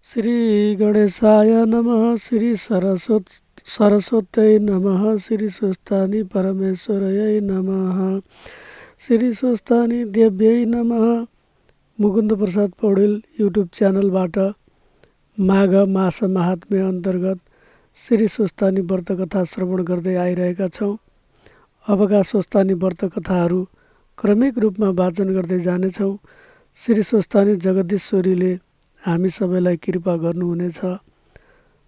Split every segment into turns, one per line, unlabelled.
श्री गणेशाय नमः। श्री सरस्वत्यै नमः। श्री स्वस्थानी परमेश्वरयै नमः। श्री स्वस्थानी देव्यै नमः। मुकुन्द प्रसाद पौडेल युट्युब च्यानलबाट माघ मास महात्म्य अन्तर्गत श्री स्वस्थानी व्रत कथा श्रवण गर्दै आइरहेका छौँ। अबका स्वस्थानी व्रत कथाहरू क्रमिक रूपमा वाचन गर्दै जानेछौँ। श्री स्वस्थानी जगदीश्वरीले हामी सबैलाई कृपा गर्नुहुनेछ।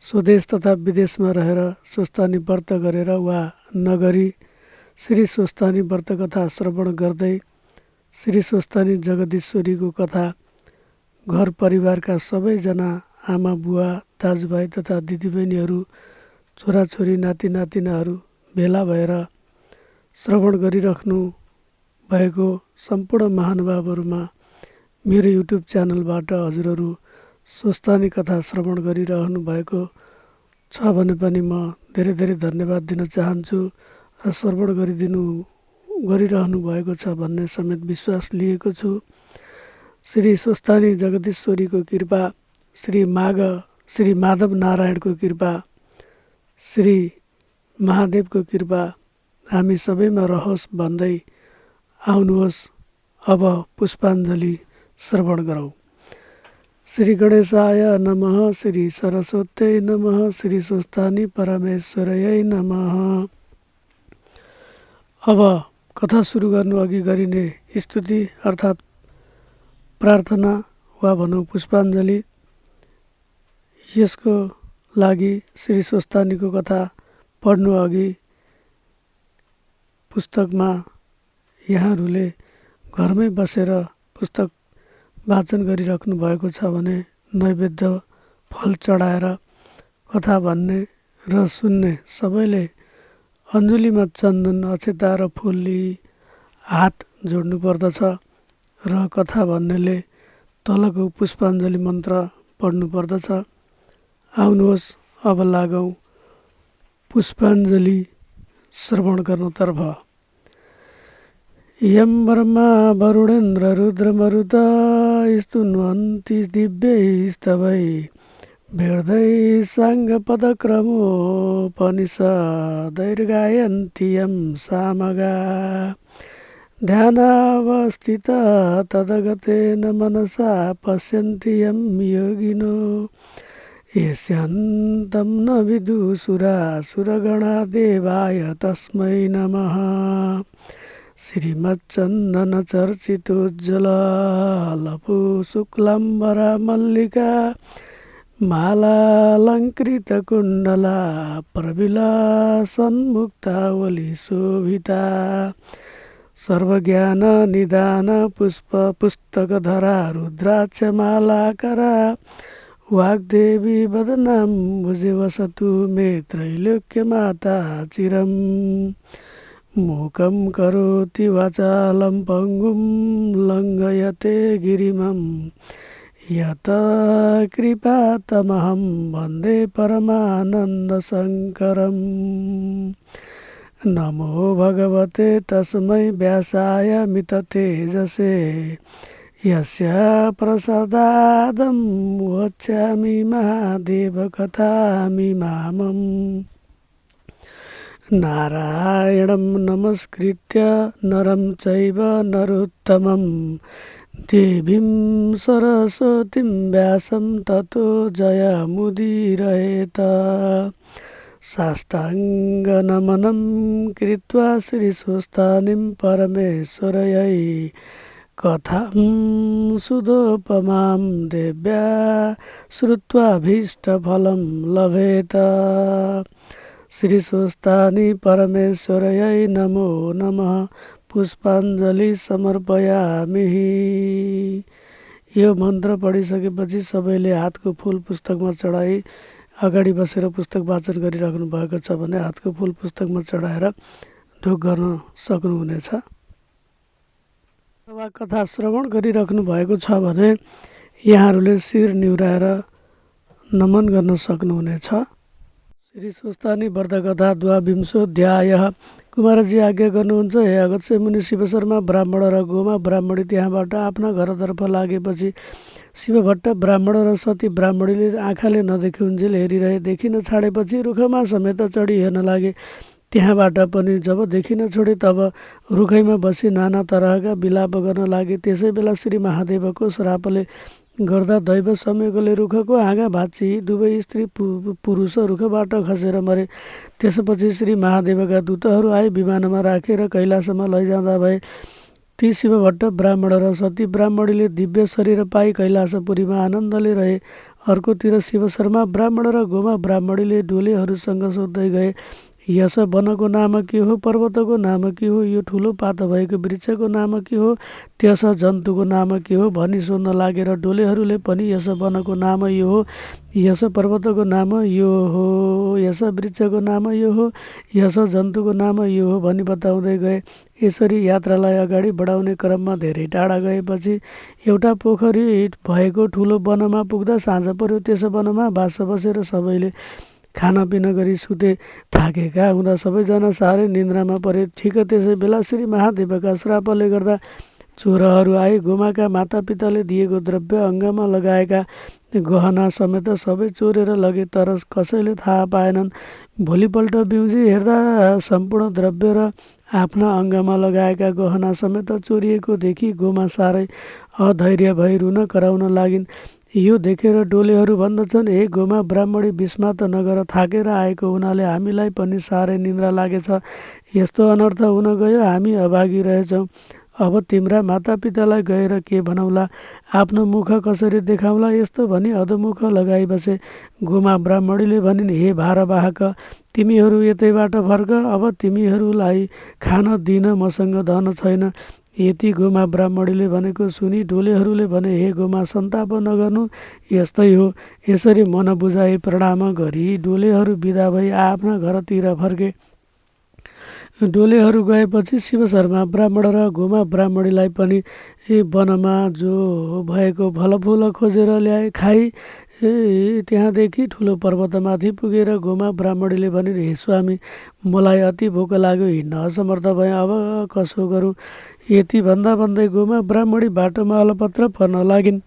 स्वदेश तथा विदेशमा रहेर स्वस्थानी व्रत गरेर वा नगरी श्री स्वस्थानी व्रत कथा श्रवण गर्दै श्री स्वस्थानी जगदीश्वरीको कथा घर परिवारका सबैजना आमा बुवा दाजुभाइ तथा दिदीबहिनीहरू छोराछोरी नाति नातिनाहरू भेला भएर श्रवण गरिराख्नु भएको सम्पूर्ण महानुभावहरूमा मेरो युट्युब च्यानलबाट हजुरहरू स्वस्थानी कथा श्रवण गरिरहनु भएको छ भने पनि म धेरै धेरै धन्यवाद दिन चाहन्छु र श्रवण गरिरहनु भएको छ भन्ने समेत विश्वास लिएको छु। श्री स्वस्थानी जगदीश्वरीको कृपा, श्री माधव नारायणको कृपा, श्री महादेवको कृपा हामी सबैमा रहोस् भन्दै आउनुहोस् अब पुष्पाञ्जली श्रवण गरौँ। श्री गणेशाय नमः। श्री सरस्वत्यै नमः। श्री स्वस्थानी परमेश्वरयै नमः। अब कथा सुरु गर्नु अघि गरिने स्तुति अर्थात् प्रार्थना वा भनौँ पुष्पाञ्जली। यसको लागि श्री स्वस्थानीको कथा पढ्नु अघि पुस्तकमा यहाँहरूले घरमै बसेर पुस्तक वाचन गरिराख्नु भएको छ भने नैवेद्य फल चढाएर कथा भन्ने र सुन्ने सबैले अञ्जुलीमा चन्दन अक्षता र फुल लिई हात जोड्नु पर्दछ र कथा भन्नेले तलको पुष्पाञ्जली मन्त्र पढ्नु पर्दछ। आउनुहोस् अब लागौँ पुष्पाञ्जली श्रवण गर्नतर्फ। यम ब्रह्मा वरुणेन्द्र रुद्रमरुत स्तुन्वन्ति दिव्यैस्तवै भेर्दै साङ्गपदक्रमोपनिषदैर्गायन्ति यं सामगा। ध्यानावस्थिता तदगतेन मनसा पश्यन्ति यं योगिनो यस्यान्तं न विदुषुरासुरगणा देवाय तस्मै नमः। श्रीमच्चन्दनचर्चितोज्ज्वललपु शुक्लाम्बरा मल्लिका मालालङ्कृतकुण्डला प्रविलासन्मुक्तावलिशोभिता सर्वज्ञाननिदान पुष्पपुस्तकधरा रुद्राक्षमालाकरा वाग्देवी वदनाम्बुजे वसतु मे त्रैलोक्यमाता चिरम्। मूकं करोति वाचालं पङ्गुं लङ्घयते गिरिमं यत कृपातमहं वन्दे परमानन्दशङ्करम्। नमो भगवते तस्मै व्यासाय मिततेजसे यस्य प्रसादादं वक्ष्यामि महादेवकथामिमामम्। नारायणं नमस्कृत्य नरं चैव नरोत्तमं देवीं सरस्वतीं व्यासं ततो जयमुदीरयेत। साष्टाङ्गनमनं कृत्वा श्रीस्वस्थानीं परमेश्वरयै कथां सुदोपमां देव्या श्रुत्वाभीष्टफलं लभेत। श्री स्वस्थानी परमेश्वरयै नमो नमः। पुष्पाञ्जलि समर्पयामि। यो मन्त्र पढिसकेपछि सबैले हातको फुल पुस्तकमा चढाई अगाडि बसेर पुस्तक वाचन गरिराख्नु भएको छ भने हातको फुल पुस्तकमा चढाएर ढोग गर्न सक्नुहुनेछ। वा कथा श्रवण गरिराख्नु भएको छ भने यहाँहरूले शिर निहुराएर नमन गर्न सक्नुहुनेछ। श्री स्वस्थानी व्रत कथा द्वाविंशोऽध्यायः। कुमारजी आज्ञा गर्नुहुन्छ, हे अगस्त्य मुनि शिव शर्मा ब्राह्मण र गोमा ब्राह्मणी त्यहाँबाट आफ्ना घरतर्फ लागेपछि शिवभट्ट ब्राह्मण र सती ब्राह्मणीले आँखाले नदेखुन्जेल हेरिरहे। देखिन छाडेपछि रुखमा समेत चढी हेर्न लागे। त्यहाँबाट पनि जब देखिन छोडे तब रुखैमा बसी नाना तरहका विलाप गर्न लागे। त्यसै बेला श्री महादेवको श्रापले गर्दा दैव संयोगले रुखको हाँगा भाँची दुवै स्त्री पुरुष रुखबाट खसेर मरे। त्यसपछि श्री महादेवका दूतहरू आए विमानमा राखेर कैलाशमा लैजाँदा भए। ती शिवभट्ट ब्राह्मण र सती ब्राह्मणीले दिव्य शरीर पाई कैलाशपुरीमा आनन्दले रहे। अर्कोतिर शिवशर्मा ब्राह्मण र गोमा ब्राह्मणीले डोलेहरूसँग सोध्दै गए, यस वनको नाम के हो? पर्वतको नाम के हो? यो ठुलो पात भएको वृक्षको नाम के हो? त्यस जन्तुको नाम के हो? भनी सोध्न लागेर डोलेहरूले पनि यस वनको नाम यो हो, यस पर्वतको नाम यो हो, यस वृक्षको नाम यो हो, यस जन्तुको नाम यो हो भनी बताउँदै गए। यसरी यात्रालाई अगाडि बढाउने क्रममा धेरै टाढा गएपछि एउटा पोखरी भएको ठुलो वनमा पुग्दा साँझ पर्यो। त्यस वनमा बास बसेर सबैले खानापिना गरी सुते। थाकेका हुँदा सबैजना साह्रै निन्द्रामा परे। ठिक त्यसै बेला श्री महादेवका श्रापले गर्दा चोरहरू आए। गोमाका मातापिताले दिएको द्रव्य, अङ्गमा लगाएका गहना समेत सबै चोरेर लगे, तर कसैले थाहा पाएनन्। भोलिपल्ट बिउजी हेर्दा सम्पूर्ण द्रव्य र आफ्ना अङ्गमा लगाएका गहना समेत चोरिएको देखि गोमा साह्रै अधैर्य भई रुन कराउन लागिन्। यो देखेर डोलेहरू भन्दछन्, हे गोमा ब्राह्मणी, विस्मात नगर, थाकेर आएको हुनाले हामीलाई पनि साह्रै निन्द्रा लागेछ। यस्तो अनर्थ हुन गयो, हामी अभागी रहेछौँ। अब तिम्रा मातापितालाई गएर के भनौला? आफ्नो मुख कसरी देखाउला? यस्तो भनी अधोमुख लगाई बसे। गोमा ब्राह्मणीले भनिन्, हे भारवाहक, तिमीहरू यतैबाट फर्क, अब तिमीहरूलाई खान दिन मसँग धन छैन। यति गोमा ब्राह्मणीले भनेको सुनि डोलेहरूले भने, हे गोमा, सन्ताप नगर्नु, यस्तै हो। यसरी मन बुझाई प्रणाम गरी डोलेहरू बिदा भई आफ्ना घरतिर फर्के। डोलेहरू गएपछि शिवशर्मा ब्राह्मण र गोमा ब्राह्मणीलाई पनि वनमा जो भएको फलफुल खोजेर ल्याए, खाई। त्यहाँदेखि ठुलो पर्वतमाथि पुगेर गोमा ब्राह्मणीले भनिन्, हे स्वामी, मलाई अति भोक लाग्यो, हिँड्न असमर्थ भएँ, अब कसो गरौँ? यति भन्दा भन्दै गोमा ब्राह्मणी बाटोमा अलपत्र पर्न लागिन्।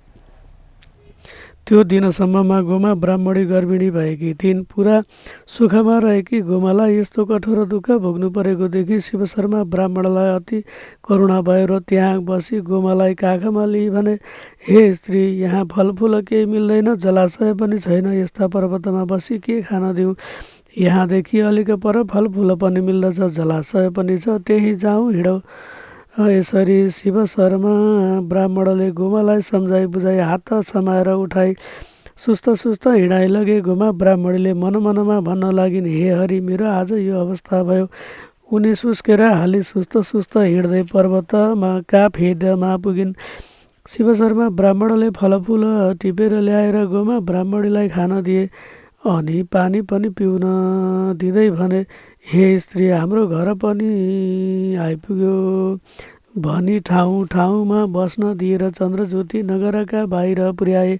त्यो दिनसम्ममा गोमा ब्राह्मणी गर्भिणी भएकी थिइन्। पुरा सुखमा रहेकी गोमालाई यस्तो कठोर दुःख भोग्नु परेको देखि शिवशर्मा ब्राह्मणलाई अति करुणा भयो र त्यहाँ बसी गोमालाई काखमा लिई भने, हे स्त्री, यहाँ फलफुल केही मिल्दैन, जलाशय पनि छैन, यस्ता पर्वतमा बसी के खान दिउँ? यहाँदेखि अलिक पर फलफुल पनि मिल्दछ, जलाशय पनि छ, त्यही जाउँ, हिँडौ। यसरी शिवशर्मा ब्राह्मणले गोमालाई सम्झाइ बुझाइ हात समाएर उठाई सुस्त सुस्त हिँडाइ लगे। गोमा ब्राह्मणीले मनमनमा भन्न लागिन्, हे हरि, मेरो आज यो अवस्था भयो। उनी सुस्केर हाली सुस्त सुस्त हिँड्दै पर्वतमा का फेदमा पुगिन्। शिवशर्मा ब्राह्मणले फलफुल टिपेर ल्याएर गोमा ब्राह्मणीलाई खान दिए। अनि पानी पनि पिउन दिँदै भने, हे स्त्री, हाम्रो घर पनि आइपुग्यो भनी ठाउँ ठाउँमा बस्न दिएर चन्द्रज्योति नगरका बाहिर पुर्याए।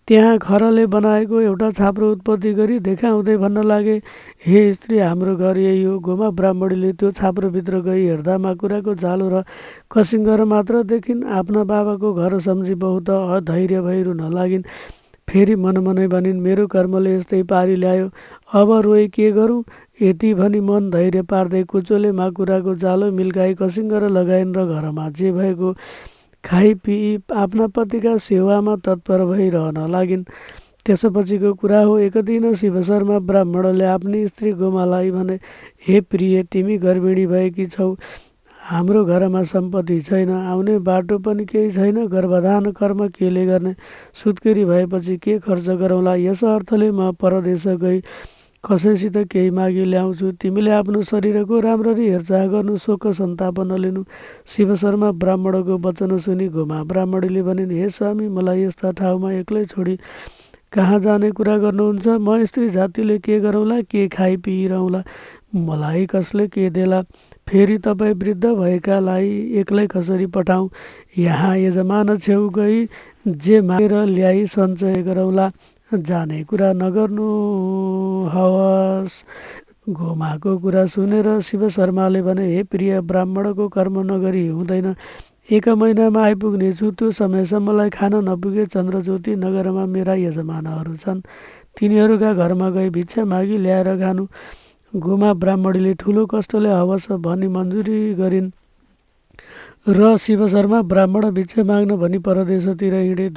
त्यहाँ खरले बनाएको एउटा छाप्रो उत्पत्ति गरी देखाउँदै भन्न लागे, हे स्त्री, हाम्रो घर यही हो। गोमा ब्राह्मणीले त्यो छाप्रोभित्र गई हेर्दा माकुराको जालो र कसिङ्गर मात्र देखिन्। आफ्ना बाबाको घर सम्झी बहुत अधैर्य भई रुन लागिन्। फेरि मनमनै भनिन्, मेरो कर्मले यस्तै पारी ल्यायो, अब रोइ के गरौँ? यति भनी मन धैर्य पार्दै कुचोले माकुराको जालो मिल्काई कसिङ्गर लगाइन् र घरमा जे भएको खाई पिई आफ्ना पतिका सेवामा तत्पर भई रहन लागिन्। त्यसपछिको कुरा हो। एक दिन शिवशर्मा ब्राह्मणले आफ्नी स्त्री गोमालाई भने, हे प्रिय, तिमी गर्भिणी भएकी छौ, हाम्रो घरमा सम्पत्ति छैन, आउने बाटो पनि केही छैन, गर्भधान कर्म केले गर्ने? सुत्केरी भएपछि के खर्च गरौँला? यस अर्थले म परदेश गई कसैसित केही मागी ल्याउँछु। तिमीले आफ्नो शरीरको राम्ररी हेरचाह गर्नु, शोक सन्ताप नलिनु। शिवशर्मा ब्राह्मणको वचन सुनि गोमा ब्राह्मणीले भनिन्, हे स्वामी, मलाई यस्ता ठाउँमा एक्लै छोडी कहाँ जाने कुरा गर्नुहुन्छ? म स्त्री जातिले के गरौँला? के खाइ पिइरहँला? मलाई कसले के देला? फेरि तपाईँ वृद्ध भएकालाई एक्लै कसरी पठाउँ? यहाँ यजमान छेउ गई जे मागेर ल्याई सञ्चय गरौँला। जाने कुरा नगर्नु हवस्। गोमाको कुरा सुनेर शिवशर्माले भने, हे प्रिय, ब्राह्मणको कर्म नगरी हुँदैन। 1 महिनामा आइपुग्नेछु। त्यो समयसम्मलाई खान नपुगे चन्द्रज्योति नगरमा मेरा यजमानहरू छन्। तिनीहरूका घरमा गई भिक्षा मागी ल्याएर खानु। गोमा ब्राह्मणीले ठुलो कष्टले हवस भनी मन्जुरी गरिन् र शिव शर्मा ब्राह्मण भिक्षा माग्न भनी परदेशतिर हिँडे।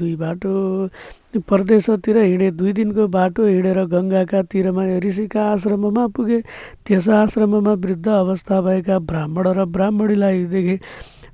2 दिनको बाटो हिँडेर गङ्गाका तीरमा ऋषिका आश्रममा पुगे। त्यस आश्रममा वृद्ध अवस्था भएका ब्राह्मण र ब्राह्मणीलाई देखे।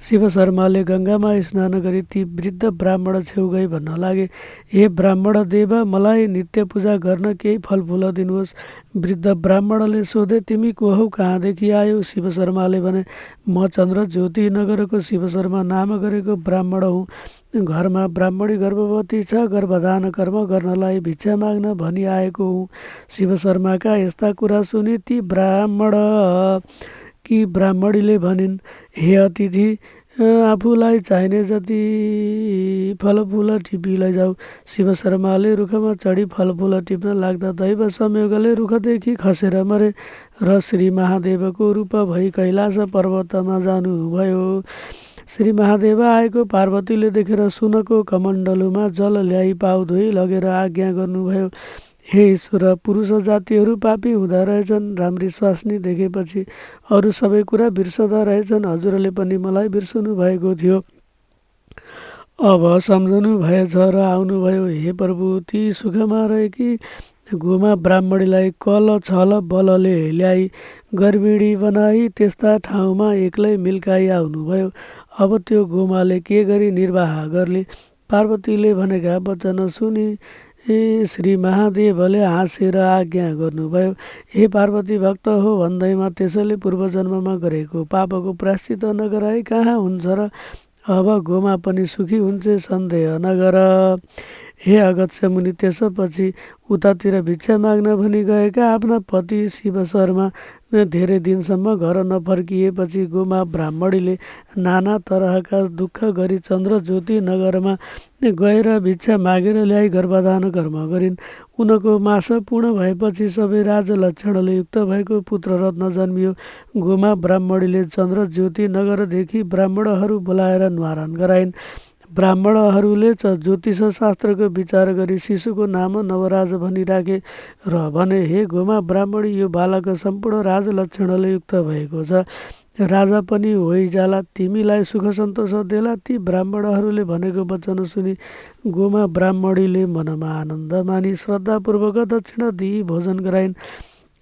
शिव शर्माले गङ्गामा स्नान गरी ती वृद्ध ब्राह्मण छेउ गई भन्न लागे, हे ब्राह्मण देव, मलाई नित्य पूजा गर्न केही फलफुल दिनुहोस्। वृद्ध ब्राह्मणले सोधे, तिमी को हौ, कहाँदेखि आयो? शिव शर्माले भने, म चन्द्रज्योति नगरको शिव शर्मा नाम गरेको ब्राह्मण हुँ। घरमा ब्राह्मणी गर्भवती छ, गर्भधान कर्म गर्नलाई भिक्षा माग्न भनी आएको हुँ। शिव शर्माका यस्ता कुरा सुनि ती ब्राह्मणीले भनिन्, हे अतिथि, आफूलाई चाहिने जति फलफुल टिपी लैजाऊ। शिव शर्माले रुखमा चढी फलफुल टिप्न लाग्दा दैव संयोगले रुखदेखि खसेर मरे र श्री महादेवको रूप भई कैलाश पर्वतमा जानुभयो। श्री महादेव आएको पार्वतीले देखेर सुनको कमण्डलुमा जल ल्याई पाउ धोई लगेर आज्ञा गर्नुभयो, हे ईश्वर, पुरुष जातिहरू पापी हुँदा रहेछन्। राम्री स्वास्नी देखेपछि अरू सबै कुरा बिर्सदा रहेछन्। हजुरले पनि मलाई बिर्सनु भएको थियो, अब सम्झनु भएछ र आउनुभयो। हे प्रभु, ती सुखमा रहेकी गोमा ब्राह्मणीलाई कल छल बलले ल्याई गर्भिणी बनाई त्यस्ता ठाउँमा एक्लै मिल्काई आउनुभयो। अब त्यो गोमाले के गरी निर्वाह गर्ली? पार्वतीले भनेका वचन सुनि श्री महादेवले हाँसेर आज्ञा गर्नुभयो, हे पार्वती, भक्त हो भन्दैमा त्यसैले पूर्वजन्ममा गरेको पापको प्रायश्चित नगराई कहाँ हुन्छ र? अब गोमा पनि सुखी हुन्छ, सन्देह नगर। हे अगस्त्य मुनि, त्यसपछि उतातिर भिक्षा माग्न भनी गएका आफ्ना पति शिव शर्मा धेरै दिनसम्म घर नफर्किएपछि गोमा ब्राह्मणीले नाना तरहका दुःख गरी चन्द्रज्योति नगरमा गएर भिक्षा मागेर ल्याई गर्भधान कर्म गरिन्। उनको मास पूर्ण भएपछि सबै राजलक्षणले युक्त भएको पुत्र रत्न जन्मियो। गोमा ब्राह्मणीले चन्द्रज्योति नगरदेखि ब्राह्मणहरू बोलाएर न्वारन गराइन्। ब्राह्मणहरूले ज्योतिष शास्त्रको विचार गरी शिशुको नाम नवराज भनी राखे र भने, हे गोमा ब्राह्मणी, यो बालक सम्पूर्ण राजलक्षणले युक्त भएको छ, राजा पनि होइजाला, तिमीलाई सुख सन्तोष देला। ती ब्राह्मणहरूले भनेको वचन सुनि गोमा ब्राह्मणीले मनमा आनन्द मानी श्रद्धापूर्वक दक्षिणा दिई भोजन गराइन्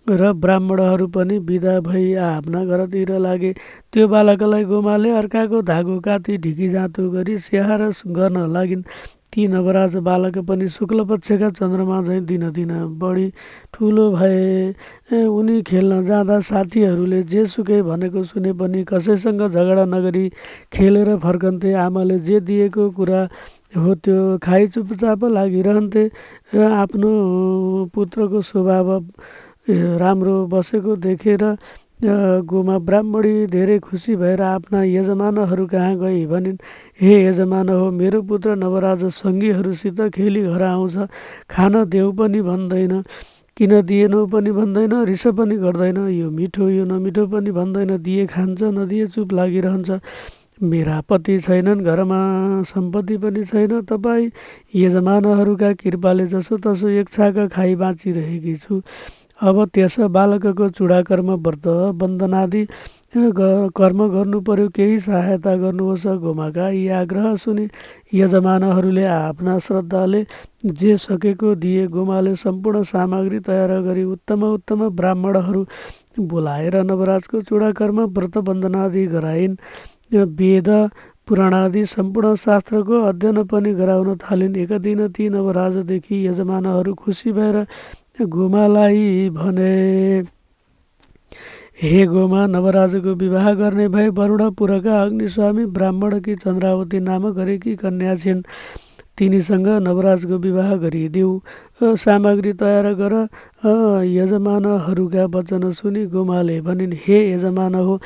र ब्राह्मणहरू पनि विदा भई आफ्ना घरतिर लागे। त्यो बालकलाई गोमाले अर्काको धागो काती ढिकी जाँतो गरी स्याहार गर्न लागिन्। ती नवराज बालक पनि शुक्ल पक्षका चन्द्रमा झैँ दिनदिन बढी ठुलो भए। उनी खेल्न जाँदा साथीहरूले जेसुकै भनेको सुने पनि कसैसँग झगडा नगरी खेलेर फर्कन्थे। आमाले जे दिएको कुरा हो त्यो खाइ चुपचाप लागिरहन्थे। आफ्नो पुत्रको स्वभाव राम्रो बसेको देखेर गोमा ब्राह्मणी धेरै खुसी भएर आफ्ना यजमानहरू कहाँ गई भनिन्, हे यजमान हो, मेरो पुत्र नवराज सङ्गीहरूसित खेली घर आउँछ, खान देऊ पनि भन्दैन, किन दिएनौ पनि भन्दैन, रिस पनि गर्दैन, यो मिठो यो नमिठो पनि भन्दैन, दिए खान्छ नदिए चुप लागिरहन्छ। मेरा पति छैनन्, घरमा सम्पत्ति पनि छैन, तपाईँ यजमानहरूका कृपाले जसो तसो एक छाक खाइ बाँचिरहेकी छु। अब त्यस बालकको चूडाकर्म व्रत वन्दनादि कर्म गर्नु पर्यो, केही सहायता गर्नुहोस्। गोमाका यी आग्रह सुनि यजमानहरूले आफ्ना श्रद्धाले जे सकेको दिए। गोमाले सम्पूर्ण सामग्री तयार गरी उत्तम ब्राह्मणहरू बोलाएर नवराजको चूडाकर्म व्रत वन्दनादि गराइन्। वेद पुराणादि सम्पूर्ण शास्त्रको अध्ययन पनि गराउन थालिन्। एक दिन ती नवराजदेखि यजमानहरू खुसी भएर गोमालाई भने, हे गोमा, नवराजको विवाह गर्ने भए वरुणपुरका अग्निस्वामी ब्राह्मणकी चन्द्रावती नाम गरेकी कन्या छिन्, तिनीसँग नवराजको विवाह गरिदेऊ। सामग्री तयार गर। यजमानहरूका वचन सुनि गोमाले भनिन्, हे यजमान हो,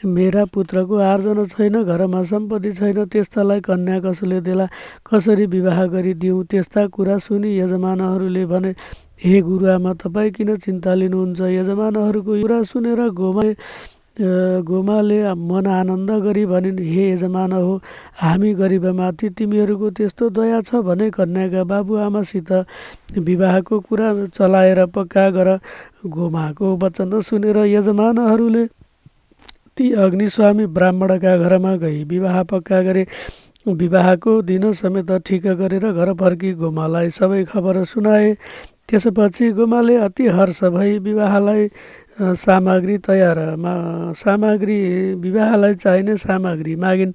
मेरा पुत्रको आर्जन छैन, घरमा सम्पत्ति छैन, त्यस्तालाई कन्या कसले देला, कसरी विवाह गरिदिउँ? त्यस्ता कुरा सुनि यजमानहरूले भने, हे गुरुआमा, तपाईँ किन चिन्ता लिनुहुन्छ? यजमानहरूको कुरा सुनेर गोमाले गोमाले मन आनन्द गरी भनिन्, हे यजमान हो, हामी गरिबमाथि तिमीहरूको त्यस्तो दया छ भने कन्याका बाबुआमासित विवाहको कुरा चलाएर पक्का गर। गोमाको वचन सुनेर यजमानहरूले ती अग्निस्वामी ब्राह्मणका घरमा गई विवाह पक्का गरे। विवाहको दिन समेत ठिक गरेर घर फर्की गोमालाई सबै खबर सुनाए। त्यसपछि गोमाले अति हर्ष भई विवाहलाई विवाहलाई चाहिने सामग्री मागिन्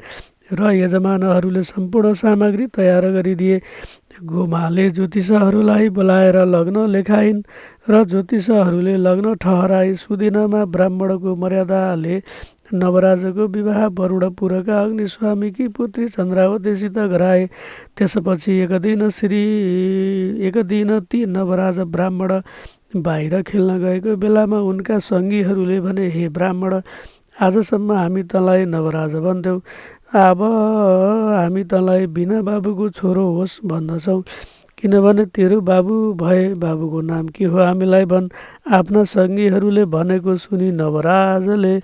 र यजमानहरूले सम्पूर्ण सामग्री तयार गरिदिए। गोमाले ज्योतिषहरूलाई बोलाएर लग्न लेखाइन् र ज्योतिषहरूले लग्न ठहराई। सुदिनमा ब्राह्मणको मर्यादाले नवराजको विवाह वरुणपुरका अग्निस्वामीकी पुत्री चन्द्रावतीसित गराए। त्यसपछि एक दिन ती नवराज ब्राह्मण बाहिर खेल्न गएको बेलामा उनका सङ्गीहरूले भने, हे ब्राह्मण, आजसम्म हामी तँलाई नवराज भन्थ्यौँ, अब हामी तँलाई बिना बाबुको छोरो होस् भन्दछौँ, किनभने तेरो बाबु भए। बाबुको नाम के हो हामीलाई भन्। आफ्ना सङ्गीहरूले भनेको सुनि नवराजले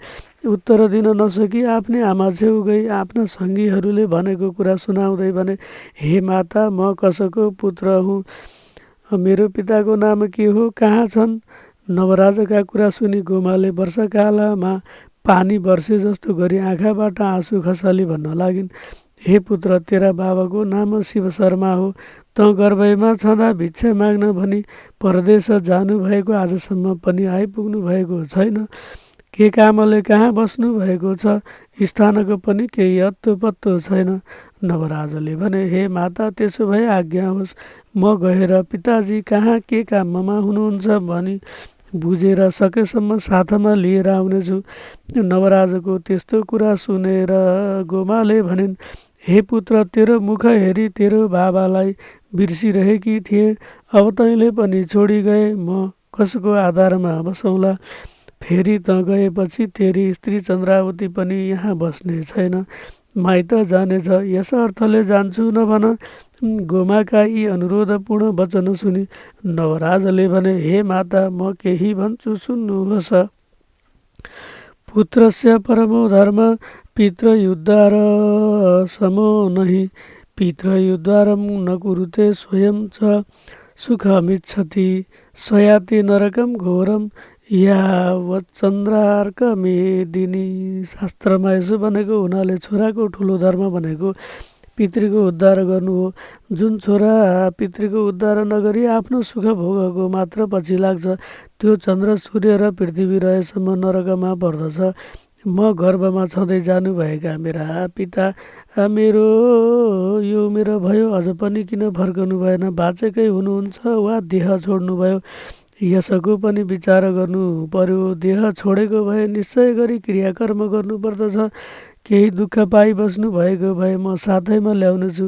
उत्तर दिन नसकी आफ्नै आमा छेउ गई आफ्ना सङ्गीहरूले भनेको कुरा सुनाउँदै भने, हे माता, म कसको पुत्र हुँ, मेरो पिताको नाम के हो, कहाँ छन्? नवराजका कुरा सुनि गोमाले वर्षाकालमा पानी वर्षे जस्तो गरी आँखाबाट आँसु खसाली भन्न लागिन्, हे पुत्र, तेरा बाबाको नाम शिव शर्मा हो। तँ गर्भमा छँदा भिक्षा माग्न भनी परदेश जानुभएको आजसम्म पनि आइपुग्नु भएको छैन। के कामले कहाँ बस्नु भएको छ, स्थानको पनि केही अत्तो पत्तो छैन। नवराजले भने, हे माता, त्यसो भए आज्ञा होस्, म गएर पिताजी कहाँ के काममा हुनुहुन्छ भनी बुझेर सकेसम्म साथमा लिएर आउनेछु। नवराजको त्यस्तो कुरा सुनेर गोमाले भनिन्, हे पुत्र, तेरो मुख हेरी तेरो बाबालाई बिर्सिरहेकी थिएँ, अब तैँले पनि छोडी गए, म कसको आधारमा बसौँला? फेरि त गएपछि तेरी स्त्री चन्द्रावती पनि यहाँ बस्ने छैन, माइत जानेछ, यस अर्थले जान्छु नभन। गोमाका यी अनुरोधपूर्ण वचन सुनि नवराजले भने, हे माता, म केही भन्छु सुन्नुहोस्। पुत्रस्य परमो धर्म पितृयुद्धार समो नहि, पितृयुद्धारं न कुरुते स्वयं च सुखमिच्छति, सयाति नरकं घोरम यावच्चन्द्रार्क मेदिनी। शास्त्रमा यसो भनेको हुनाले छोराको ठुलो धर्म भनेको पितृको उद्धार गर्नु हो। जुन छोरा पितृको उद्धार नगरी आफ्नो सुख भोगको मात्र पछि लाग्छ, त्यो चन्द्र, सूर्य र पृथ्वी रहेसम्म नरकमा पर्दछ। म गर्भमा छँदै जानुभएका मेरा पिता यो उमेर भयो, अझ पनि किन फर्कनु भएन? बाँचेकै हुनुहुन्छ वा देह छोड्नुभयो? यसको पनि विचार गर्नु पर्यो। देह छोडेको भए निश्चय गरी क्रियाकर्म गर्नुपर्दछ। केही दुःख पाइबस्नु भएको भए म साथैमा ल्याउनेछु।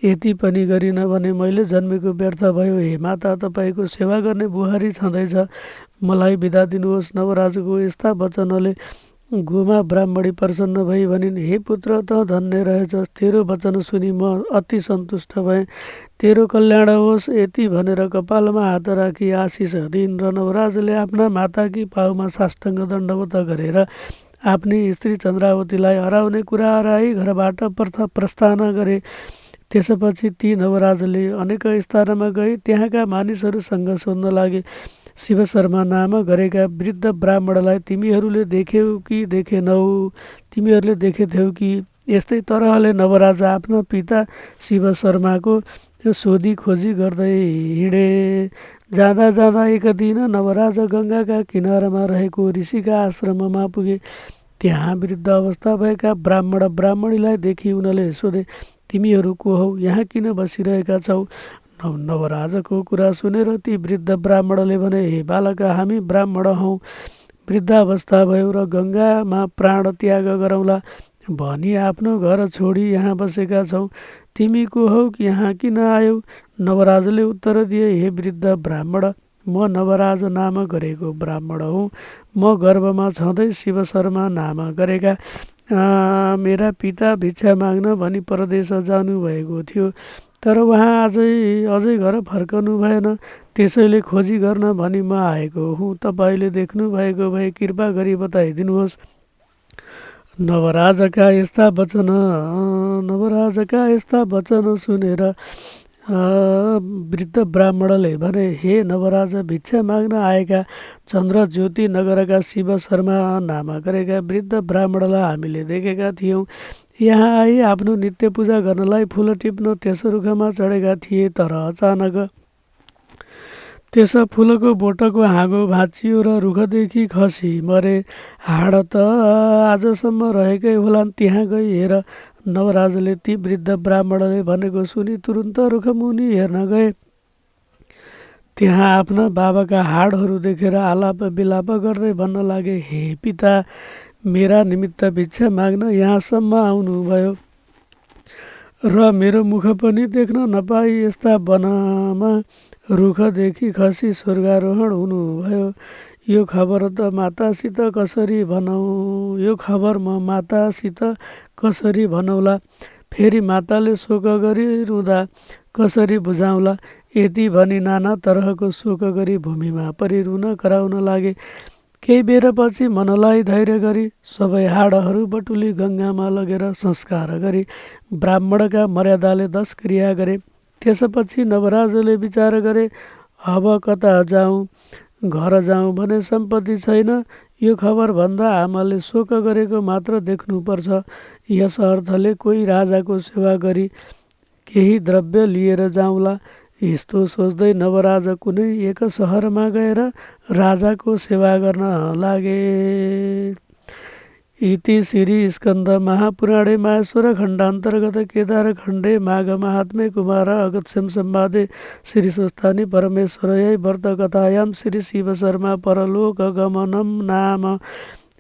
यति पनि गरिन भने मैले जन्मेको व्यर्थ भयो। हे माता, तपाईँको सेवा गर्ने बुहारी छँदैछ, मलाई बिदा दिनुहोस्। नवराजको यस्ता वचनले गोमा ब्राह्मणी प्रसन्न भई भनिन्, हे पुत्र, त धन्य रहेछस्, तेरो वचन सुनि म अति सन्तुष्ट भएँ, तेरो कल्याण होस्। यति भनेर कपालमा हात राखी आशिष दिइन् र नवराजले आफ्ना माताकी पाउमा साष्टाङ्ग दण्डवत गरेर आफ्नी स्त्री चन्द्रावतीलाई हराउने कुरा हराई घरबाट प्रस्थान गरे। त्यसपछि ती नवराजले अनेक स्थानमा गई त्यहाँका मानिसहरूसँग सोध्न लागे, शिव शर्मा नाम गरेका वृद्ध ब्राह्मणलाई तिमीहरूले देख्यौ कि देखेनौ? तिमीहरूले देखेथ्यौ कि? यस्तै तरहले नवराज आफ्ना पिता शिव शर्माको सोधी खोजी गर्दै हिँडे। जाँदा जाँदा एक दिन नवराज गङ्गाका किनारमा रहेको ऋषिका आश्रममा पुगे। त्यहाँ वृद्ध अवस्था भएका ब्राह्मण ब्राह्मणीलाई देखि उनले सोधे, तिमीहरू को हौ? यहाँ किन बसिरहेका छौ? नवराजको कुरा सुनेर ती वृद्ध ब्राह्मणले भने, हे बालक, हामी ब्राह्मण हौँ, वृद्धावस्था भयो र गङ्गामा प्राण त्याग गरौँला भनी आफ्नो घर छोडी यहाँ बसेका छौँ। तिमी को हौ? यहाँ किन आयौ? नवराजले उत्तर दिए, हे वृद्ध ब्राह्मण, म नवराज नाम गरेको ब्राह्मण हुँ। म गर्भमा छँदै शिव शर्मा नाम गरेका मेरा पिता भिक्षा माग्न भनी परदेश जानुभएको थियो, तर उहाँ अझै घर फर्कनु भएन। त्यसैले खोजी गर्न भनी म आएको हुँ। तपाईँले देख्नु भएको भए कृपा गरी बताइदिनुहोस्। नवराजका यस्ता वचन सुनेर वृद्ध ब्राह्मणले भने, हे नवराज, भिक्षा माग्न आएका चन्द्र ज्योति नगरका शिव शर्मा नामा गरेका वृद्ध ब्राह्मणलाई हामीले देखेका थियौँ। यहाँ आई आफ्नो नित्य पूजा गर्नलाई फुल टिप्न त्यस रुखमा चढेका थिए, तर अचानक त्यस फुलको बोटको हाँगो भाँचियो र रुखदेखि खसी मरे। हाड त आजसम्म रहेकै होलान्। त्यहाँ गई हेर। नवराजले ती वृद्ध ब्राह्मणले भनेको सुनि तुरुन्त रुखमुनि हेर्न गए। त्यहाँ आफ्ना बाबाका हाडहरू देखेर आलाप बिलाप गर्दै भन्न लागे, हे पिता, मेरा निमित्त भिक्षा माग्न यहाँसम्म आउनुभयो र मेरो मुख पनि देख्न नपाई यस्ता वनमा रुखदेखि खसी स्वर्गारोहण हुनुभयो। यो खबर त मातासित कसरी भनौँ? यो खबर म मातासित कसरी भनौँला? फेरि माताले शोक गरी रुँदा कसरी बुझाउँला? यति भनी नाना तरहको शोक गरी भूमिमा परि रुन कराउन लागे। केही बेरपछि मनलाई धैर्य गरी सबै हाडहरू बटुली गङ्गामा लगेर संस्कार गरी ब्राह्मणका मर्यादाले 10 क्रिया गरे। त्यसपछि नवराजले विचार गरे, अब कता जाउँ? घर जाउँ भने सम्पत्ति छैन। यो खबर भन्दा आमाले शोक गरेको मात्र देख्नुपर्छ। यस अर्थले कोही राजाको सेवा गरी केही द्रव्य लिएर जाउँला। यस्तो सोच्दै नवराज कुनै एक सहरमा गएर राजाको सेवा गर्न लागे। इति श्री स्कन्द महापुराणे माहेश्वर खण्डान्तर्गत केदार खण्डे माघ महात्म्ये कुमार अगस्त्यं संवादे श्री स्वस्थानी परमेश्वरयै व्रतकथायां श्री शिव शर्मा परलोक गमनं नाम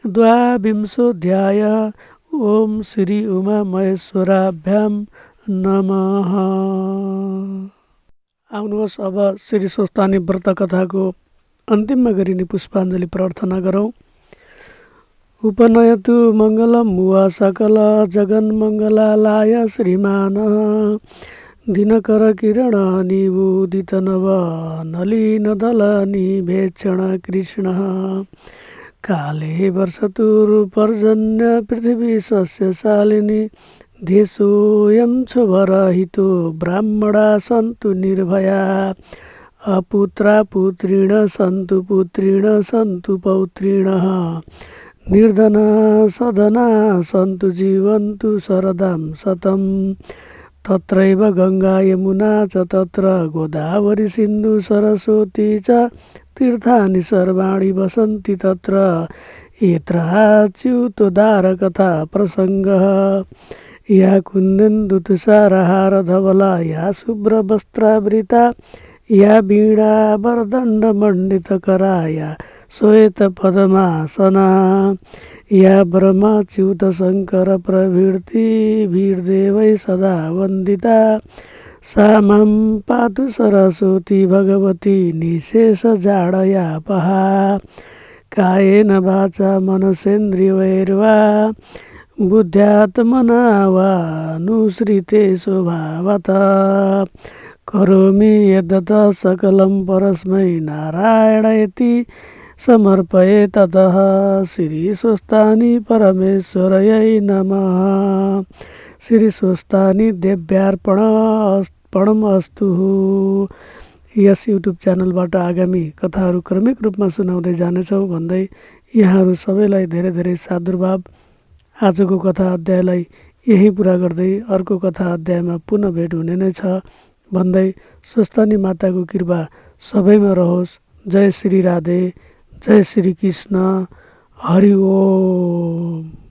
द्वाविंशोऽध्यायः। ओम श्री उमा महेश्वराभ्यां नमः। आउनुहोस् अब श्री स्वस्थानी व्रतकथाको अन्तिममा गरिने पुष्पाञ्जली प्रार्थना गरौँ। उपनयतु मङ्गलं मुवा सकल जगन्मङ्गलाय श्रीमान दिनकर किरण निवुदित नव नलिन दल निभेक्षण कृष्ण काले वर्षतुर्पर्जन्य पृथिवी सस्यशालिनी देशोऽयं क्षुभरहितो ब्राह्मणा सन्तु निर्भया अपुत्रा पुत्रिण सन्तु पुत्रिण सन्तु पौत्रिणः निर्धना सधना सन्तु जीवन्तु शरदां शतं तत्रैव गङ्गा यमुना च तत्र गोदावरी सिन्धु सरस्वती च तीर्थानि सर्वाणि वसन्ति तत्र एत्राच्युतोद्धारकथा प्रसङ्गः या कुन्देन्दु तुषारहार धवला या शुभ्रवस्त्रावृता या वीणा वरदण्डमण्डितकरा या श्वेतपद्मासना या ब्रह्मच्युत शङ्कर प्रभृतिभिर्देवैः सदा वन्दिता सा मां पातु सरस्वती भगवती निःशेषजाडयापहा कायेन वाचा मनसेन्द्रियैर्वा बुद्ध्यात्मना वा नुसृते स्वभावतः करोमि यद्यत् सकलं परस्मै नारायणेति समर्पये ततः श्री स्वस्थानी परमेश्वरयै नमः। श्री स्वस्थानी देव्यार्पणम् अस्तु। यस युट्युब च्यानलबाट आगामी कथाहरू क्रमिक रूपमा सुनाउँदै जानेछौँ भन्दै यहाँहरू सबैलाई धेरै धेरै सादुर्भाव। आजको कथा अध्यायलाई यही पुरा गर्दै अर्को कथा अध्यायमा पुनः भेट हुने नै छ भन्दै स्वस्थानी माताको कृपा सबैमा रहोस्। जय श्री राधे, जय श्री कृष्ण, हरि ओम।